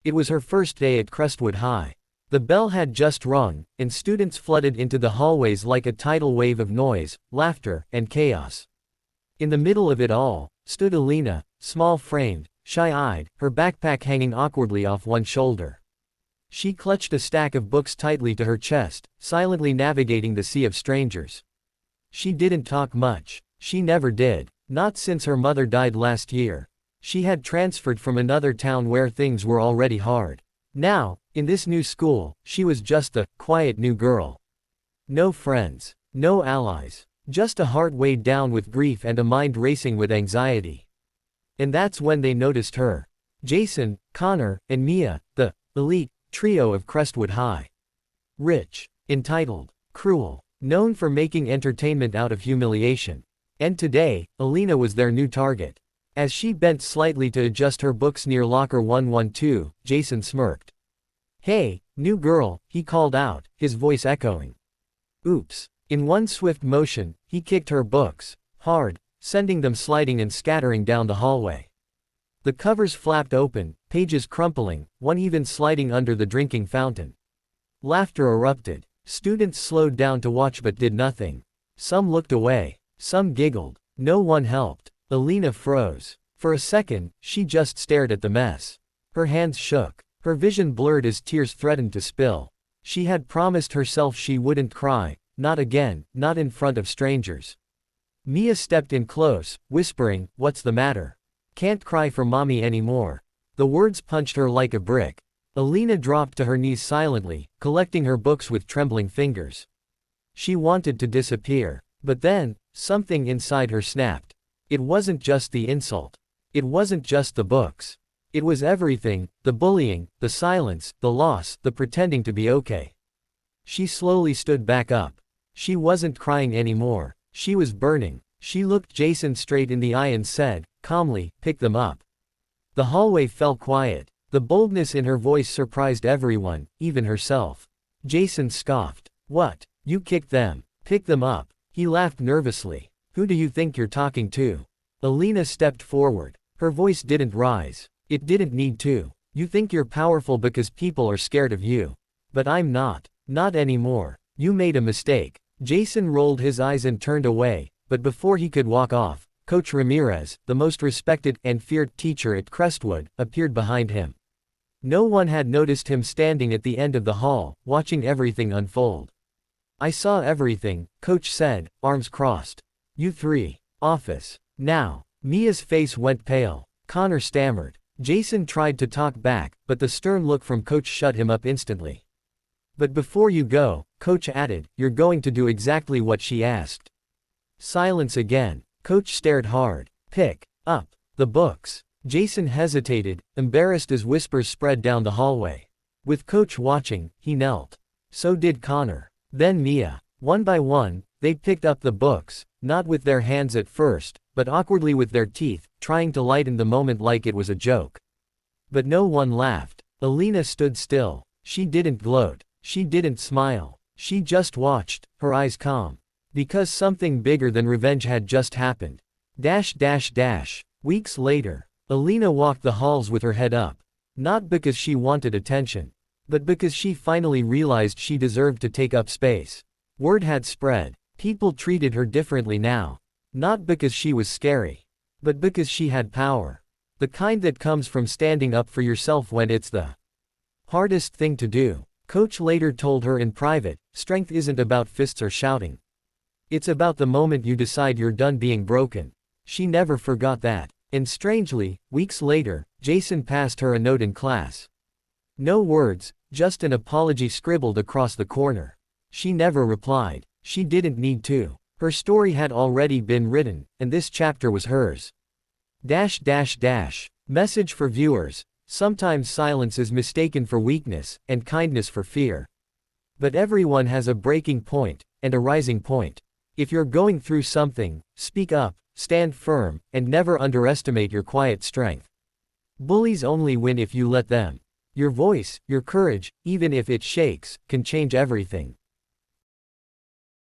It was her first day at Crestwood High. The bell had just rung, and students flooded into the hallways like a tidal wave of noise, laughter, and chaos. In the middle of it all, stood Alina, small-framed, shy-eyed, her backpack hanging awkwardly off one shoulder. She clutched a stack of books tightly to her chest, silently navigating the sea of strangers. She didn't talk much. She never did. Not since her mother died last year. She had transferred from another town where things were already hard. Now, in this new school, she was just a quiet new girl. No friends. No allies. Just a heart weighed down with grief and a mind racing with anxiety. And that's when they noticed her. Jason, Connor, and Mia, the elite trio of Crestwood High. Rich, entitled, cruel, known for making entertainment out of humiliation. And today, Alina was their new target. As she bent slightly to adjust her books near locker 112, Jason smirked. "Hey, new girl," he called out, his voice echoing. Oops. In one swift motion, he kicked her books, hard, sending them sliding and scattering down the hallway. The covers flapped open, pages crumpling, one even sliding under the drinking fountain. Laughter erupted. Students slowed down to watch but did nothing. Some looked away. Some giggled. No one helped. Alina froze. For a second, she just stared at the mess. Her hands shook. Her vision blurred as tears threatened to spill. She had promised herself she wouldn't cry. Not again, not in front of strangers. Mia stepped in close, whispering, "What's the matter? Can't cry for mommy anymore." The words punched her like a brick. Alina dropped to her knees silently, collecting her books with trembling fingers. She wanted to disappear. But then, something inside her snapped. It wasn't just the insult. It wasn't just the books. It was everything, the bullying, the silence, the loss, the pretending to be okay. She slowly stood back up. She wasn't crying anymore. She was burning. She looked Jason straight in the eye and said, calmly, "Pick them up." The hallway fell quiet. The boldness in her voice surprised everyone, even herself. Jason scoffed. "What? You kicked them? Pick them up?" He laughed nervously. "Who do you think you're talking to?" Alina stepped forward. Her voice didn't rise. It didn't need to. "You think you're powerful because people are scared of you. But I'm not. Not anymore. You made a mistake." Jason rolled his eyes and turned away, but before he could walk off, Coach Ramirez, the most respected and feared teacher at Crestwood, appeared behind him. No one had noticed him standing at the end of the hall, watching everything unfold. "I saw everything," Coach said, arms crossed. "You three. Office. Now." Mia's face went pale. Connor stammered. Jason tried to talk back, but the stern look from Coach shut him up instantly. "But before you go," Coach added, "you're going to do exactly what she asked." Silence again. Coach stared hard. "Pick up the books." Jason hesitated, embarrassed as whispers spread down the hallway. With Coach watching, he knelt. So did Connor. Then Mia. One by one, they picked up the books, not with their hands at first, but awkwardly with their teeth, trying to lighten the moment like it was a joke. But no one laughed. Alina stood still. She didn't gloat. She didn't smile. She just watched, her eyes calm. Because something bigger than revenge had just happened. Weeks later, Alina walked the halls with her head up. Not because she wanted attention, but because she finally realized she deserved to take up space. Word had spread. People treated her differently now. Not because she was scary, but because she had power. The kind that comes from standing up for yourself when it's the hardest thing to do. Coach later told her in private, strength isn't about fists or shouting. It's about the moment you decide you're done being broken. She never forgot that. And strangely, weeks later, Jason passed her a note in class. No words, just an apology scribbled across the corner. She never replied. She didn't need to. Her story had already been written, and this chapter was hers. Message for viewers. Sometimes silence is mistaken for weakness, and kindness for fear. But everyone has a breaking point, and a rising point. If you're going through something, speak up, stand firm, and never underestimate your quiet strength. Bullies only win if you let them. Your voice, your courage, even if it shakes, can change everything.